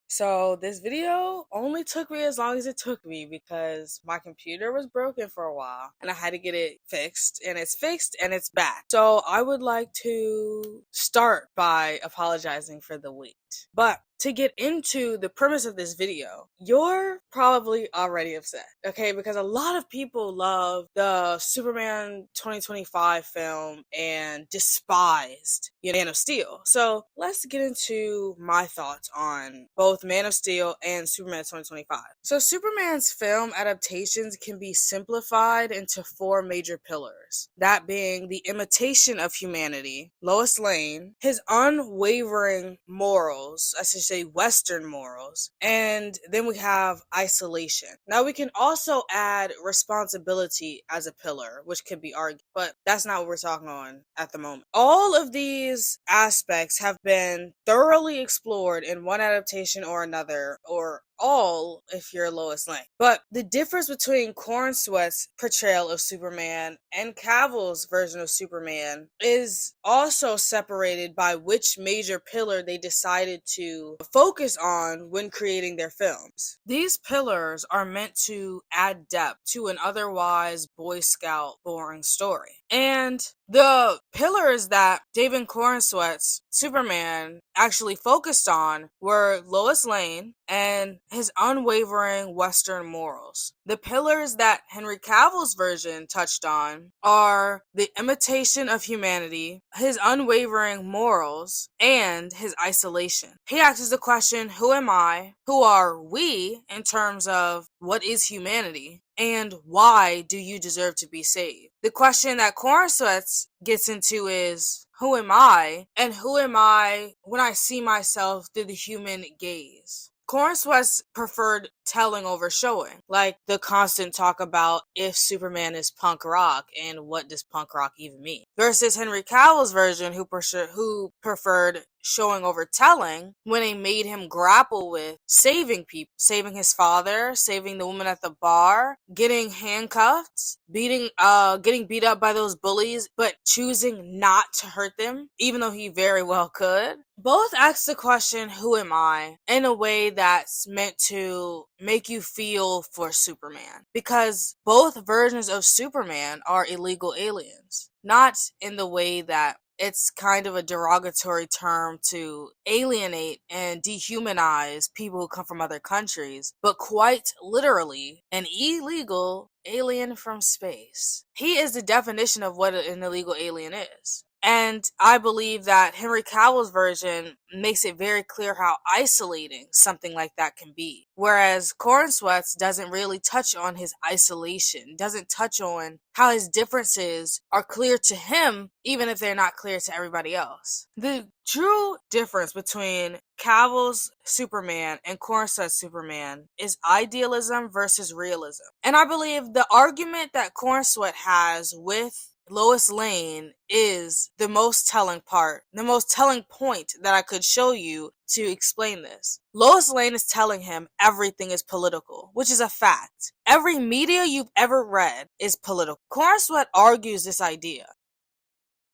So this video only took me as long as it took me because my computer was broken for a while and I had to get it fixed, and it's fixed and it's back. So I would like to start by apologizing for the wait. But to get into the premise of this video, you're probably already upset, okay? Because a lot of people love the Superman 2025 film and despised, Man of Steel. So let's get into my thoughts on both Man of Steel and Superman 2025. So Superman's film adaptations can be simplified into four major pillars, that being the imitation of humanity, Lois Lane, his unwavering morals, I should say Western morals, and then we have isolation. Now we can also add responsibility as a pillar, which could be argued, but that's not what we're talking on at the moment. All of these aspects have been thoroughly explored in one adaptation or another, or all if you're Lois Lane. But the difference between Cornsweat's portrayal of Superman and Cavill's version of Superman is also separated by which major pillar they decided to focus on when creating their films. These pillars are meant to add depth to an otherwise Boy Scout boring story. And the pillars that David Cornsweat's Superman actually focused on were Lois Lane and his unwavering Western morals. The pillars that Henry Cavill's version touched on are the imitation of humanity, his unwavering morals, and his isolation. He asks the question, who am I? Who are we in terms of what is humanity? And why do you deserve to be saved? The question that Cornsweat gets into is, who am I? And who am I when I see myself through the human gaze? Cornsweat's preferred telling over showing, like the constant talk about if Superman is punk rock and what does punk rock even mean, versus Henry Cavill's version who preferred showing over telling when it made him grapple with saving people, saving his father, saving the woman at the bar, getting handcuffed, getting beat up by those bullies, but choosing not to hurt them, even though he very well could. Both ask the question, who am I, in a way that's meant to make you feel for Superman. Because both versions of Superman are illegal aliens. Not in the way that it's kind of a derogatory term to alienate and dehumanize people who come from other countries, but quite literally an illegal alien from space. He is the definition of what an illegal alien is. And I believe that Henry Cavill's version makes it very clear how isolating something like that can be. Whereas Cornsweat's doesn't really touch on his isolation, doesn't touch on how his differences are clear to him, even if they're not clear to everybody else. The true difference between Cavill's Superman and Cornsweat's Superman is idealism versus realism. And I believe the argument that Cornsweat has with Lois Lane is the most telling part, the most telling point that I could show you to explain this. Lois Lane is telling him everything is political, which is a fact. Every media you've ever read is political. Cornsweat argues this idea,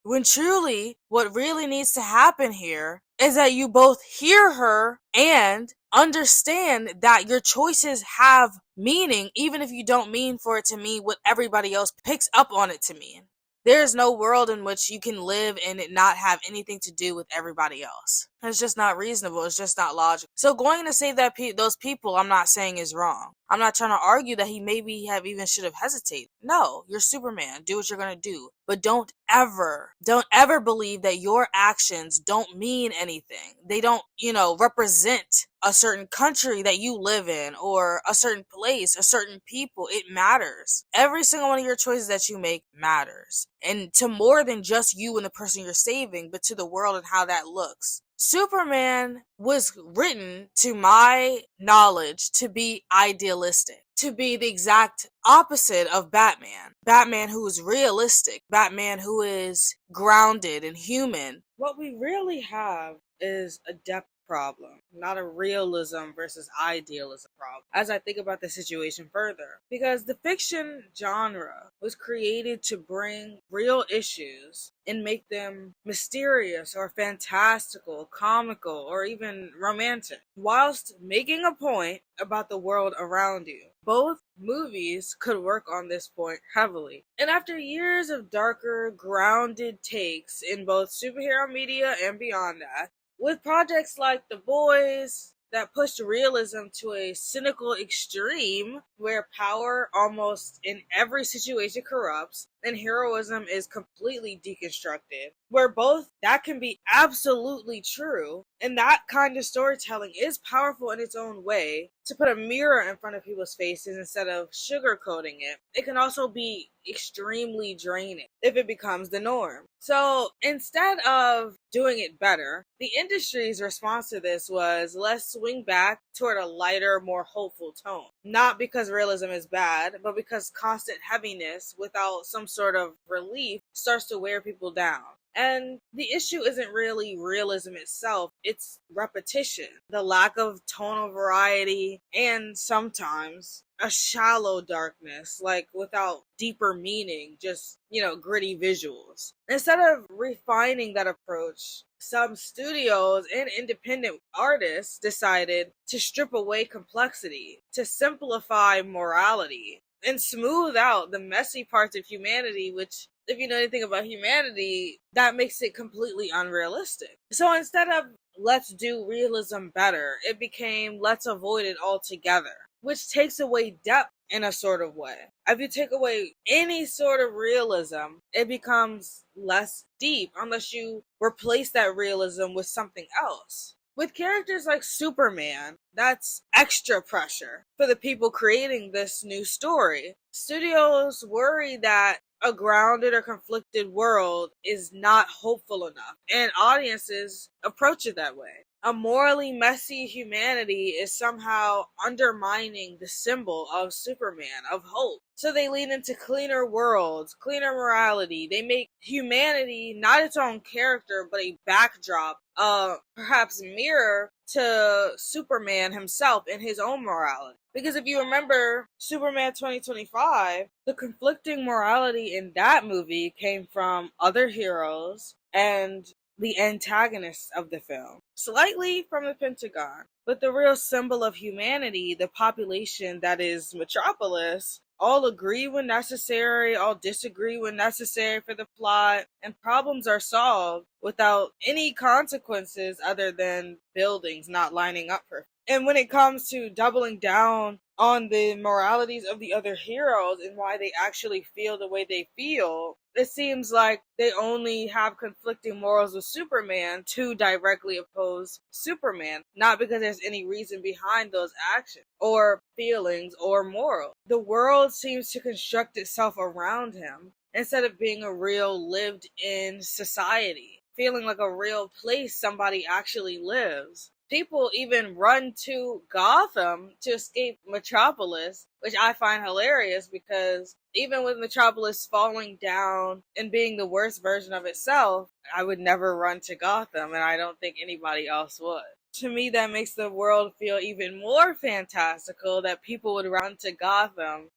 when truly what really needs to happen here is that you both hear her and understand that your choices have meaning, even if you don't mean for it to mean what everybody else picks up on it to mean. There is no world in which you can live and it not have anything to do with everybody else. It's just not reasonable. It's just not logical. So going to save those people, I'm not saying is wrong. I'm not trying to argue that he maybe should have hesitated. No, you're Superman. Do what you're going to do. But don't ever believe that your actions don't mean anything. They don't, represent a certain country that you live in, or a certain place, a certain people. It matters. Every single one of your choices that you make matters. And to more than just you and the person you're saving, but to the world and how that looks. Superman was written, to my knowledge, to be idealistic, to be the exact opposite of Batman. Batman who is realistic, Batman who is grounded and human. What we really have is a depth problem, not a realism versus idealism problem, as I think about the situation further. Because the fiction genre was created to bring real issues and make them mysterious or fantastical, comical, or even romantic, whilst making a point about the world around you. Both movies could work on this point heavily. And after years of darker, grounded takes in both superhero media and beyond that, with projects like The Boys that pushed realism to a cynical extreme where power almost in every situation corrupts and heroism is completely deconstructed, where both that can be absolutely true and that kind of storytelling is powerful in its own way to put a mirror in front of people's faces instead of sugarcoating it. It can also be extremely draining if it becomes the norm. So instead of doing it better, the industry's response to this was, let's swing back toward a lighter, more hopeful tone. Not because realism is bad, but because constant heaviness without some sort of relief starts to wear people down. And the issue isn't really realism itself, it's repetition, the lack of tonal variety, and sometimes a shallow darkness, like without deeper meaning, just, gritty visuals. Instead of refining that approach, some studios and independent artists decided to strip away complexity, to simplify morality, and smooth out the messy parts of humanity, which, if you know anything about humanity, that makes it completely unrealistic. So instead of let's do realism better, it became let's avoid it altogether, which takes away depth in a sort of way. If you take away any sort of realism, it becomes less deep unless you replace that realism with something else. With characters like Superman, that's extra pressure for the people creating this new story. Studios worry that a grounded or conflicted world is not hopeful enough, and audiences approach it that way. A morally messy humanity is somehow undermining the symbol of Superman, of hope. So they lean into cleaner worlds, cleaner morality. They make humanity not its own character, but a backdrop, perhaps mirror to Superman himself and his own morality. Because if you remember Superman 2025, the conflicting morality in that movie came from other heroes and the antagonists of the film, slightly from the Pentagon. But the real symbol of humanity, the population that is Metropolis, all agree when necessary, all disagree when necessary for the plot, and problems are solved without any consequences other than buildings not lining up perfectly. And when it comes to doubling down on the moralities of the other heroes and why they actually feel the way they feel, it seems like they only have conflicting morals with Superman to directly oppose Superman, not because there's any reason behind those actions or feelings or morals. The world seems to construct itself around him instead of being a real lived in society, feeling like a real place somebody actually lives. People even run to Gotham to escape Metropolis, which I find hilarious because even with Metropolis falling down and being the worst version of itself, I would never run to Gotham, and I don't think anybody else would. To me, that makes the world feel even more fantastical that people would run to Gotham.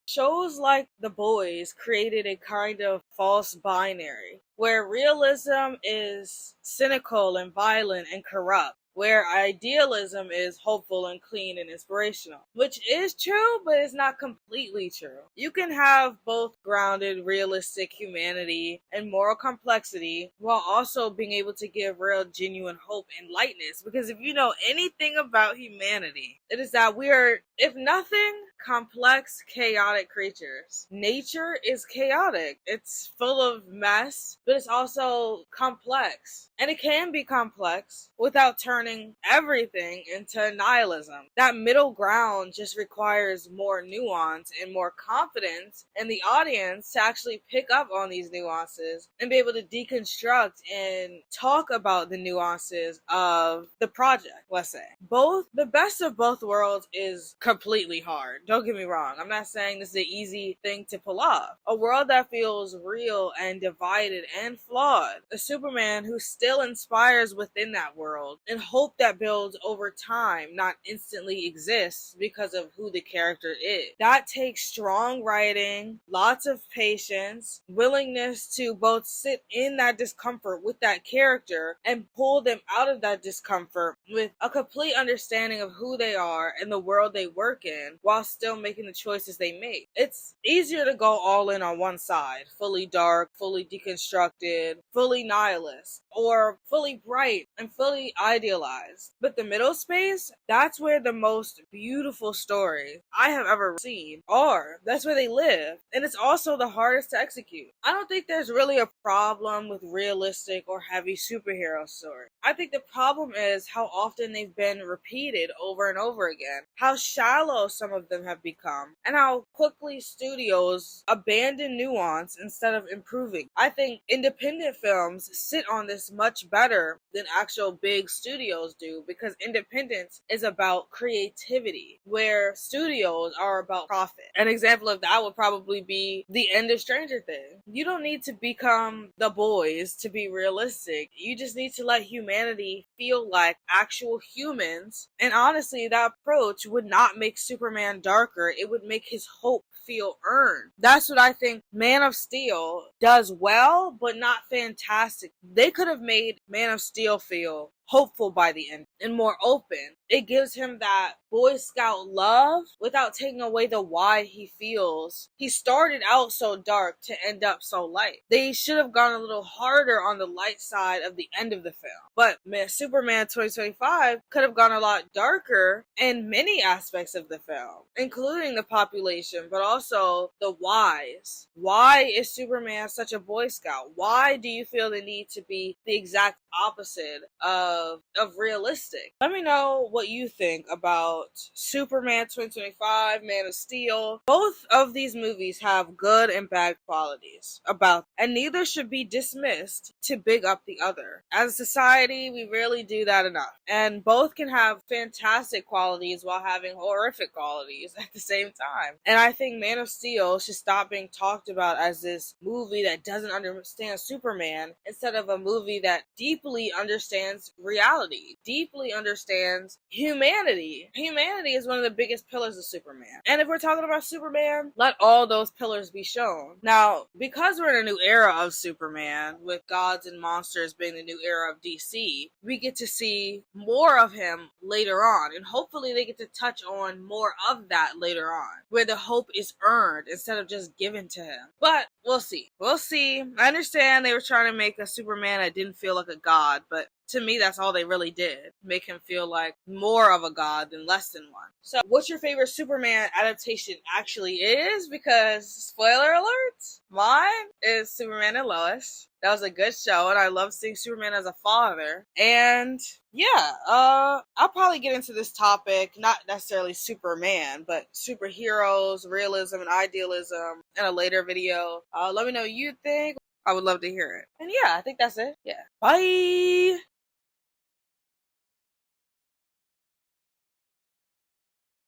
Shows like The Boys created a kind of false binary where realism is cynical and violent and corrupt, where idealism is hopeful and clean and inspirational, which is true, but it's not completely true. You can have both grounded, realistic humanity and moral complexity while also being able to give real, genuine hope and lightness. Because if you know anything about humanity, it is that we are, if nothing, complex, chaotic creatures. Nature is chaotic. It's full of mess, but it's also complex. And it can be complex without turning turning everything into nihilism. That middle ground just requires more nuance and more confidence in the audience to actually pick up on these nuances and be able to deconstruct and talk about the nuances of the project, let's say. Both the best of both worlds is completely hard. Don't get me wrong. I'm not saying this is an easy thing to pull off. A world that feels real and divided and flawed. A Superman who still inspires within that world, and hope that builds over time, not instantly exists because of who the character is. That takes strong writing, lots of patience, willingness to both sit in that discomfort with that character and pull them out of that discomfort with a complete understanding of who they are and the world they work in while still making the choices they make. It's easier to go all in on one side, fully dark, fully deconstructed, fully nihilist, or fully bright and fully idealized. But the middle space, that's where the most beautiful stories I have ever seen are. That's where they live. And it's also the hardest to execute. I don't think there's really a problem with realistic or heavy superhero stories. I think the problem is how often they've been repeated over and over again, how shallow some of them have become, and how quickly studios abandon nuance instead of improving. I think independent films sit on this much better than actual big studios do, because independence is about creativity, where studios are about profit. An example of that would probably be the end of Stranger Things. You don't need to become the boys to be realistic. You just need to let humanity feel like actual humans. And honestly, that approach would not make Superman darker. It would make his hope feel earned. That's what I think Man of Steel does well, but not fantastic. They could have made Man of Steel feel hopeful by the end and more open. It gives him that Boy Scout love without taking away the why he feels. He started out so dark to end up so light. They should have gone a little harder on the light side of the end of the film. But Superman 2025 could have gone a lot darker in many aspects of the film, including the population, but also the whys. Why is Superman such a Boy Scout? Why do you feel the need to be the exact opposite of realistic? Let me know what you think about Superman 2025, Man of Steel. Both of these movies have good and bad qualities about, and neither should be dismissed to big up the other. As a society, we rarely do that enough. And both can have fantastic qualities while having horrific qualities at the same time. And I think Man of Steel should stop being talked about as this movie that doesn't understand Superman, instead of a movie that deeply understands reality, deeply understands humanity. Humanity is one of the biggest pillars of Superman. And if we're talking about Superman, let all those pillars be shown. Now, because we're in a new era of Superman, with gods and monsters being the new era of DC, we get to see more of him later on. And hopefully they get to touch on more of that later on, where the hope is earned instead of just given to him. But we'll see. We'll see. I understand they were trying to make a Superman that didn't feel like a god, but to me, that's all they really did. Make him feel like more of a god than less than one. So, what's your favorite Superman adaptation actually is? Because, spoiler alert, mine is Superman and Lois. That was a good show, and I love seeing Superman as a father. And yeah, I'll probably get into this topic, not necessarily Superman, but superheroes, realism, and idealism in a later video. Let me know what you think. I would love to hear it. And yeah, I think that's it. Yeah. Bye!